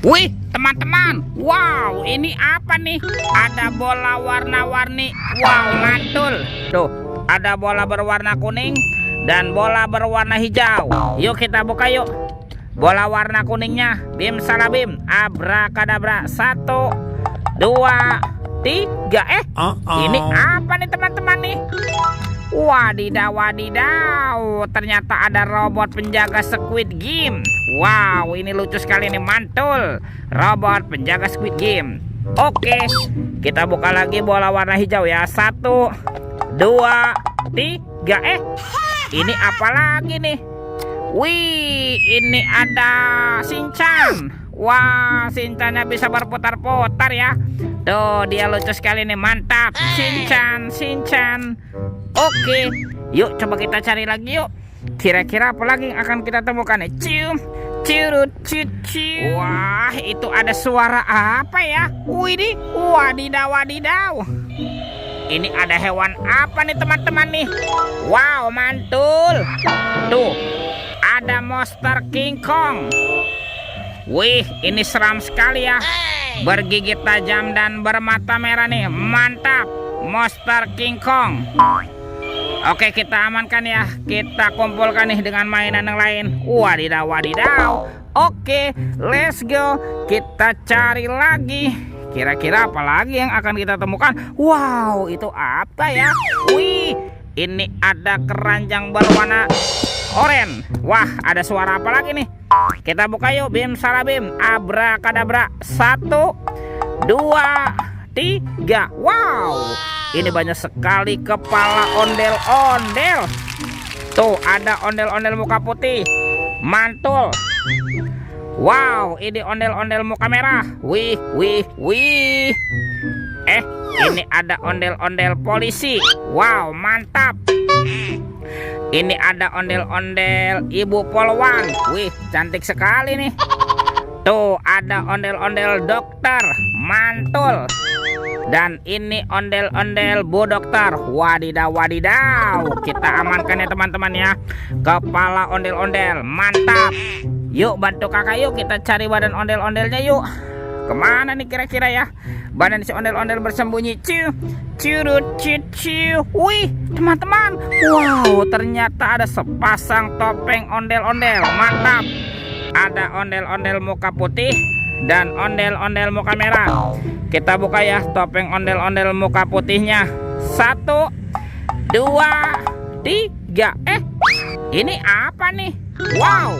Wih, teman-teman. Wow, ini apa nih? Ada bola warna-warni. Wow, mantul. Tuh, ada bola berwarna kuning dan bola berwarna hijau. Yuk kita buka yuk. Bola warna kuningnya, bim salabim, abrakadabra. 1, 2, 3. Ini apa nih teman-teman nih? Wadidaw, wadidaw. Ternyata ada robot penjaga Squid Game. Wow, ini lucu sekali nih, mantul. Robot penjaga Squid Game. Oke, kita buka lagi bola warna hijau ya. 1, 2, 3. Ini apa lagi nih? Wih, ini ada Shinchan. Wah, Shinchannya bisa berputar-putar ya. Tuh, dia lucu sekali nih, mantap. Shinchan. Oke, yuk coba kita cari lagi yuk. Kira-kira apa lagi yang akan kita temukan nih? Wah, itu ada suara apa ya? Widih, wadidaw. Ini ada hewan apa nih teman-teman nih? Wow, mantul. Tuh, ada monster King Kong. Wih, ini seram sekali ya. Bergigit tajam dan bermata merah nih. Mantap, monster King Kong. Oke, kita amankan ya. Kita kumpulkan nih dengan mainan yang lain. Wadidaw. Oke, let's go. Kita cari lagi. Kira-kira apa lagi yang akan kita temukan? Wow, itu apa ya? Wih, ini ada keranjang berwarna oranye. Wah, ada suara apa lagi nih? Kita buka yuk, bim salabim, abrakadabra. 1, 2, 3. Wow, ini banyak sekali kepala ondel-ondel. Tuh, ada ondel-ondel muka putih. Mantul. Wow, ini ondel-ondel muka merah. Wih. Ini ada ondel-ondel polisi. Wow, mantap. Ini ada ondel-ondel ibu polwan. Wih, cantik sekali nih. Tuh, ada ondel-ondel dokter. Mantul. Dan ini ondel-ondel bu dokter. Wadidaw. Kita amankan ya teman-teman ya. Kepala ondel-ondel, mantap. Yuk bantu kakak yuk, kita cari badan ondel-ondelnya yuk. Kemana nih kira-kira ya? Badan si ondel-ondel bersembunyi. Wih, teman-teman. Wow, ternyata ada sepasang topeng ondel-ondel. Mantap. Ada ondel-ondel muka putih dan ondel-ondel muka merah. Kita buka ya topeng ondel-ondel muka putihnya. 1, 2, 3. Ini apa nih? Wow,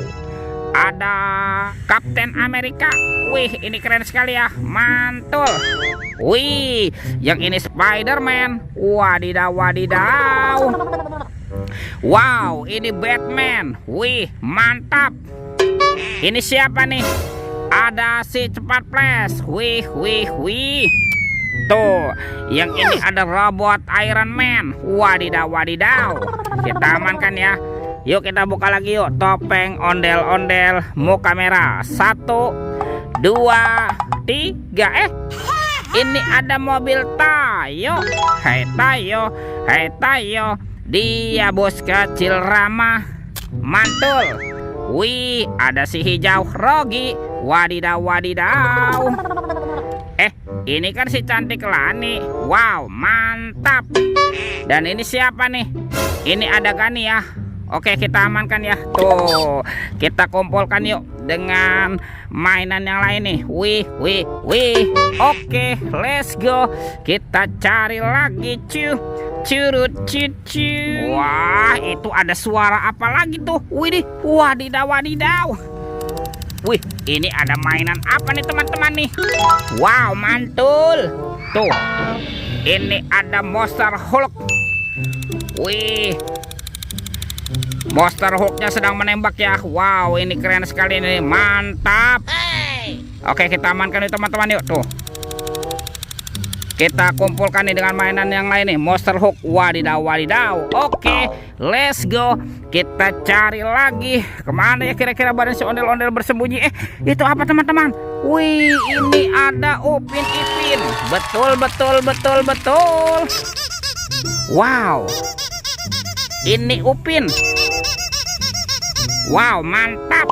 ada Kapten Amerika. Wih, ini keren sekali ya, mantul. Wih, yang ini Spider-Man. Wadidaw. Wow, ini Batman. Wih, mantap. Ini siapa nih? Ada si cepat flash. Wih. Tuh, yang ini ada robot Iron Man. Wadidaw. Kita amankan ya. Yuk kita buka lagi yuk topeng ondel-ondel muka merah. 1, 2, 3. Ini ada mobil Tayo. Hai Tayo. Dia bos kecil ramah. Mantul. Wih, ada si hijau Rogi. Wadidaw. Ini kan si cantik Lani. Wow, mantap. Dan ini siapa nih? Ini ada Gani ya. Oke, kita amankan ya. Tuh, kita kumpulkan yuk dengan mainan yang lain nih. Wih. Oke, let's go. Kita cari lagi Wah, itu ada suara apa lagi tuh? Widih, wadidaw. Wih, ini ada mainan apa nih teman-teman nih? Wow, mantul. Tuh, ini ada Monster Hulk. Wih, Monster Hulknya sedang menembak ya. Wow, ini keren sekali nih, mantap. Oke, kita amankan nih teman-teman yuk. Tuh, kita kumpulkan nih dengan mainan yang lain nih. Monster Hulk. Wadidaw. Oke, let's go. Kita cari lagi. Kemana ya kira-kira badan si ondel-ondel bersembunyi? Itu apa teman-teman? Wih, ini ada Upin Ipin. Betul. Wow, ini Upin. Wow, mantap.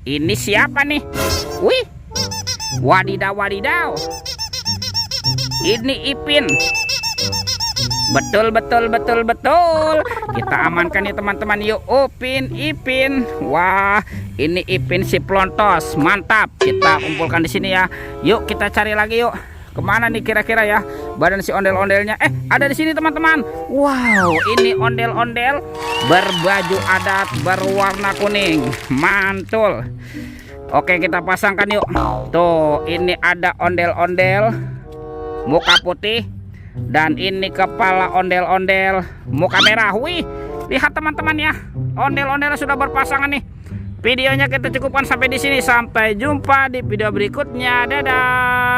Ini siapa nih? Wih, Wadidaw, wadidaw. Ini Ipin. Betul, betul, betul, betul. Kita amankan ya teman-teman. Yuk, Upin, Ipin. Wah, ini Ipin si Plontos. Mantap. Kita kumpulkan di sini ya. Yuk, kita cari lagi yuk. Kemana nih kira-kira ya badan si ondel-ondelnya? Ada di sini teman-teman. Wow, ini ondel-ondel berbaju adat berwarna kuning. Mantul. Oke, kita pasangkan yuk. Tuh, ini ada ondel-ondel muka putih. Dan ini kepala ondel-ondel muka merah. Wih, lihat teman-teman ya. Ondel-ondel sudah berpasangan nih. Videonya kita cukupkan sampai di sini. Sampai jumpa di video berikutnya. Dadah.